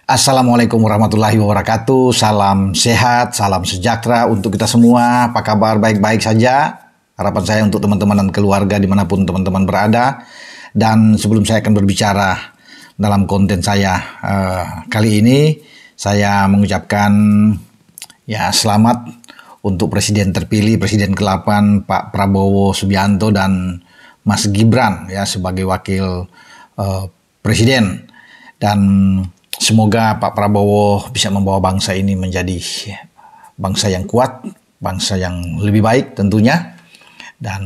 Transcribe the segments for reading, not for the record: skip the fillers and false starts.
Assalamualaikum warahmatullahi wabarakatuh. Salam sehat, salam sejahtera untuk kita semua. Apa kabar? Baik-baik saja. Harapan saya untuk teman-teman dan keluarga dimanapun teman-teman berada. Dan sebelum saya akan berbicara dalam konten saya kali ini, saya mengucapkan selamat untuk Presiden terpilih, Presiden ke-8 Pak Prabowo Subianto dan Mas Gibran sebagai Wakil Presiden. Dan semoga Pak Prabowo bisa membawa bangsa ini menjadi bangsa yang kuat, bangsa yang lebih baik tentunya, dan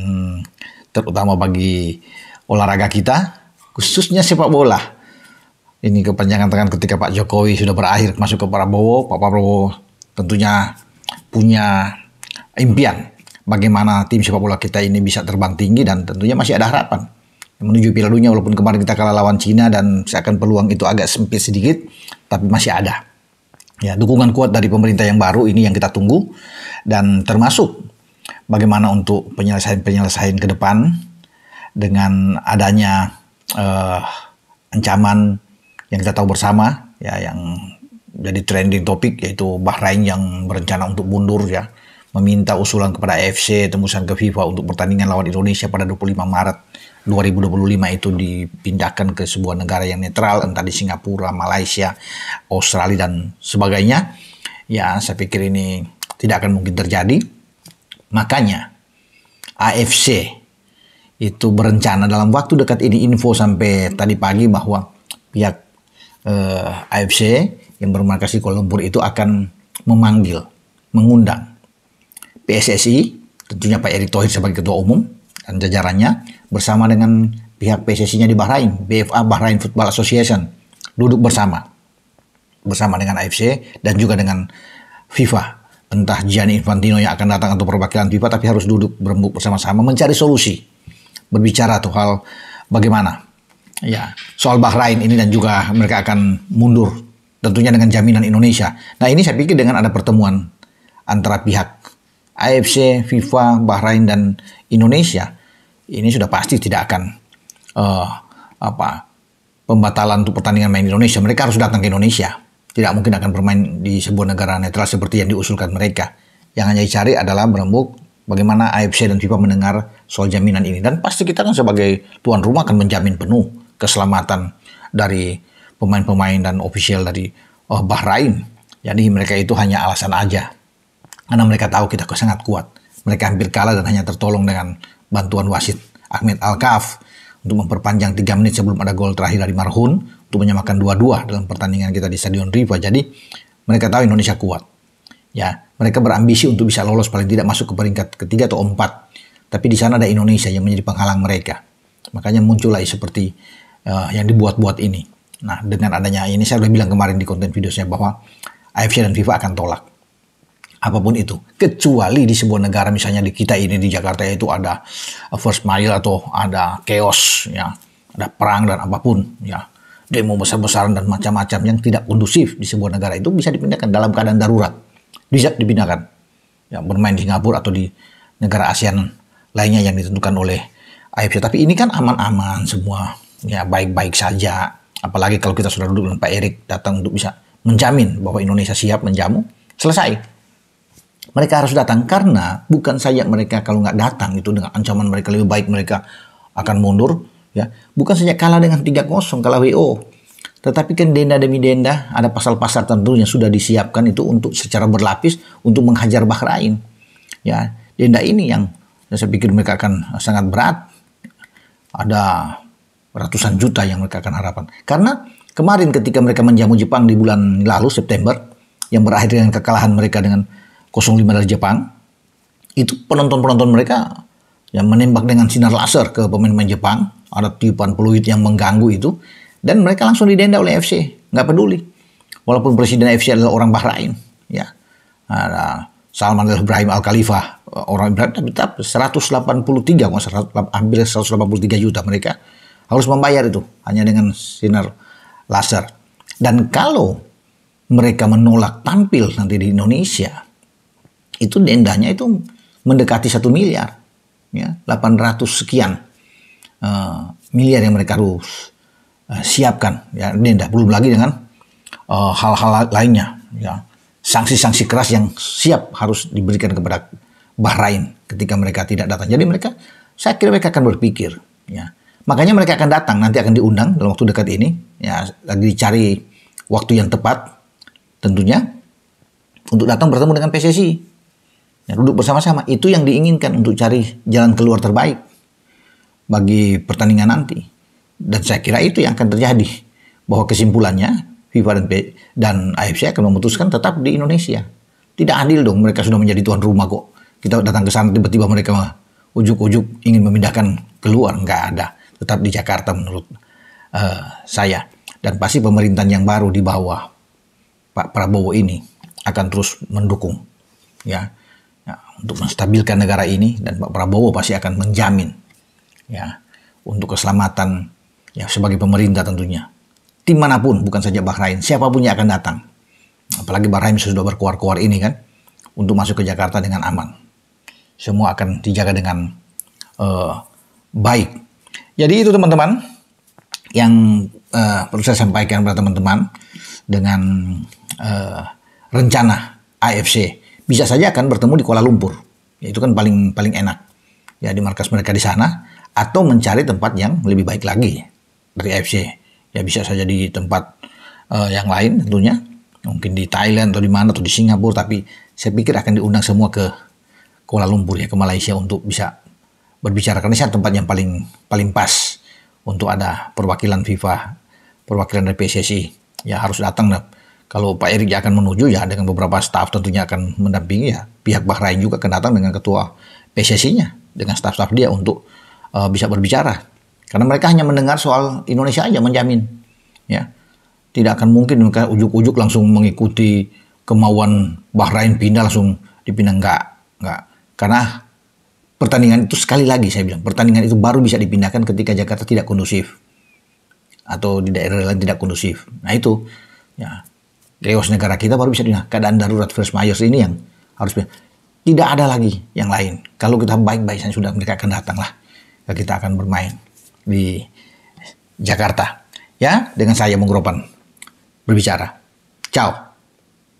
terutama bagi olahraga kita, khususnya sepak bola. Ini kepanjangan tangan ketika Pak Jokowi sudah berakhir masuk ke Prabowo. Pak Prabowo tentunya punya impian bagaimana tim sepak bola kita ini bisa terbang tinggi, dan tentunya masih ada harapan menuju Piala Dunia, walaupun kemarin kita kalah lawan Cina dan seakan peluang itu agak sempit sedikit, tapi masih ada. Ya, dukungan kuat dari pemerintah yang baru ini yang kita tunggu, dan termasuk bagaimana untuk penyelesaian ke depan dengan adanya ancaman yang kita tahu bersama yang jadi trending topik, yaitu Bahrain yang berencana untuk mundur meminta usulan kepada AFC tembusan ke FIFA untuk pertandingan lawan Indonesia pada 25 Maret 2025 itu dipindahkan ke sebuah negara yang netral, entah di Singapura, Malaysia, Australia, dan sebagainya. Ya, saya pikir ini tidak akan mungkin terjadi. Makanya AFC itu berencana dalam waktu dekat ini, info sampai tadi pagi bahwa pihak AFC yang bermarkas di Kuala Lumpur itu akan mengundang PSSI, tentunya Pak Erick Thohir sebagai Ketua Umum dan jajarannya, bersama dengan pihak PSSI-nya di Bahrain, BFA Bahrain Football Association, duduk bersama dengan AFC dan juga dengan FIFA. Entah Gianni Infantino yang akan datang atau perwakilan FIFA, tapi harus duduk berembuk bersama-sama mencari solusi, berbicara tuh hal bagaimana soal Bahrain ini, dan juga mereka akan mundur tentunya dengan jaminan Indonesia. Nah, ini saya pikir dengan ada pertemuan antara pihak AFC, FIFA, Bahrain, dan Indonesia, ini sudah pasti tidak akan pembatalan untuk pertandingan main di Indonesia. Mereka harus datang ke Indonesia. Tidak mungkin akan bermain di sebuah negara netral seperti yang diusulkan mereka. Yang hanya dicari adalah berembuk bagaimana AFC dan FIFA mendengar soal jaminan ini. Dan pasti kita kan sebagai tuan rumah akan menjamin penuh keselamatan dari pemain-pemain dan ofisial dari Bahrain. Jadi mereka itu hanya alasan aja. Karena mereka tahu kita sangat kuat. Mereka hampir kalah dan hanya tertolong dengan bantuan wasit Ahmed Alkaf untuk memperpanjang 3 menit sebelum ada gol terakhir dari Marhun untuk menyamakan 2-2 dalam pertandingan kita di Stadion Riva. Jadi mereka tahu Indonesia kuat. Ya, mereka berambisi untuk bisa lolos paling tidak masuk ke peringkat ketiga atau 4. Tapi di sana ada Indonesia yang menjadi penghalang mereka. Makanya muncullah seperti yang dibuat-buat ini. Nah, dengan adanya ini, saya sudah bilang kemarin di konten video saya bahwa AFC dan FIFA akan tolak apapun itu, kecuali di sebuah negara, misalnya di kita ini di Jakarta itu ada first mile atau ada chaos, ada perang dan apapun, demo besar-besaran dan macam-macam yang tidak kondusif di sebuah negara, itu bisa dipindahkan dalam keadaan darurat, bisa dipindahkan, bermain di Singapura atau di negara ASEAN lainnya yang ditentukan oleh AFC. Tapi ini kan aman-aman semua, baik-baik saja. Apalagi kalau kita sudah duduk dengan Pak Erick datang untuk bisa menjamin bahwa Indonesia siap menjamu, selesai. Mereka harus datang, karena bukan saja mereka kalau nggak datang itu dengan ancaman mereka lebih baik mereka akan mundur, bukan saja kalah dengan 3-0 kalah WO, tetapi kan denda demi denda, ada pasal-pasal tertentu yang sudah disiapkan itu untuk secara berlapis untuk menghajar Bahrain. Denda ini yang saya pikir mereka akan sangat berat, ada ratusan juta yang mereka akan harapkan. Karena kemarin ketika mereka menjamu Jepang di bulan lalu September, yang berakhir dengan kekalahan mereka dengan 0-5 dari Jepang, itu penonton-penonton mereka yang menembak dengan sinar laser ke pemain-pemain Jepang, ada tiupan peluit yang mengganggu itu, dan mereka langsung didenda oleh FC, nggak peduli. Walaupun presiden FC adalah orang Bahrain, ada Salman Ibrahim Al Khalifa, orang Ibrahim, tapi tetap 183, hampir 183 juta mereka harus membayar itu hanya dengan sinar laser. Dan kalau mereka menolak tampil nanti di Indonesia, itu dendanya itu mendekati 1 miliar, 800 sekian miliar yang mereka harus siapkan denda. Belum lagi dengan hal-hal lainnya, ya, sanksi-sanksi keras yang siap harus diberikan kepada Bahrain ketika mereka tidak datang. Jadi saya kira mereka akan berpikir, ya. Makanya mereka akan datang, nanti akan diundang dalam waktu dekat ini, ya, lagi dicari waktu yang tepat tentunya untuk datang bertemu dengan PSSI. Ya, duduk bersama-sama, itu yang diinginkan untuk cari jalan keluar terbaik bagi pertandingan nanti. Dan saya kira itu yang akan terjadi, bahwa kesimpulannya FIFA dan AFC akan memutuskan tetap di Indonesia. Tidak adil dong, mereka sudah menjadi tuan rumah kok. Kita datang ke sana tiba-tiba mereka ujuk-ujuk ingin memindahkan keluar, nggak ada. Tetap di Jakarta menurut saya. Dan pasti pemerintahan yang baru di bawah Pak Prabowo ini akan terus mendukung, ya, untuk menstabilkan negara ini, dan Pak Prabowo pasti akan menjamin, ya, untuk keselamatan, ya, sebagai pemerintah tentunya. Tim manapun, bukan saja Bahrain, siapapun yang akan datang. Apalagi Bahrain sudah berkuar-kuar ini kan, untuk masuk ke Jakarta dengan aman. Semua akan dijaga dengan baik. Jadi itu teman-teman yang perlu saya sampaikan kepada teman-teman dengan rencana AFC. Bisa saja akan bertemu di Kuala Lumpur. Ya, itu kan paling enak. Ya, di markas mereka di sana, atau mencari tempat yang lebih baik lagi dari AFC. Ya, bisa saja di tempat yang lain tentunya. Mungkin di Thailand atau di mana, atau di Singapura, tapi saya pikir akan diundang semua ke Kuala Lumpur, ya, ke Malaysia, untuk bisa berbicara, karena ini tempat yang paling pas untuk ada perwakilan FIFA, perwakilan dari PSSI. Ya, harus datang. Kalau Pak Erik akan menuju, ya, dengan beberapa staf tentunya akan mendampingi, ya. Pihak Bahrain juga akan datang dengan ketua PSSI-nya, dengan staf-staf dia untuk bisa berbicara. Karena mereka hanya mendengar soal Indonesia aja, menjamin, ya. Tidak akan mungkin mereka ujuk-ujuk langsung mengikuti kemauan Bahrain pindah, langsung dipindah. Enggak. Karena pertandingan itu, sekali lagi saya bilang, pertandingan itu baru bisa dipindahkan ketika Jakarta tidak kondusif. Atau di daerah lain tidak kondusif. Nah itu, ya, chaos negara kita baru bisa dipindah. Keadaan darurat force majeure ini yang harus pindah. Tidak ada lagi yang lain. Kalau kita baik-baik saja, sudah mereka akan datang lah. Kita akan bermain di Jakarta. Ya, dengan saya Menggropan berbicara. Ciao.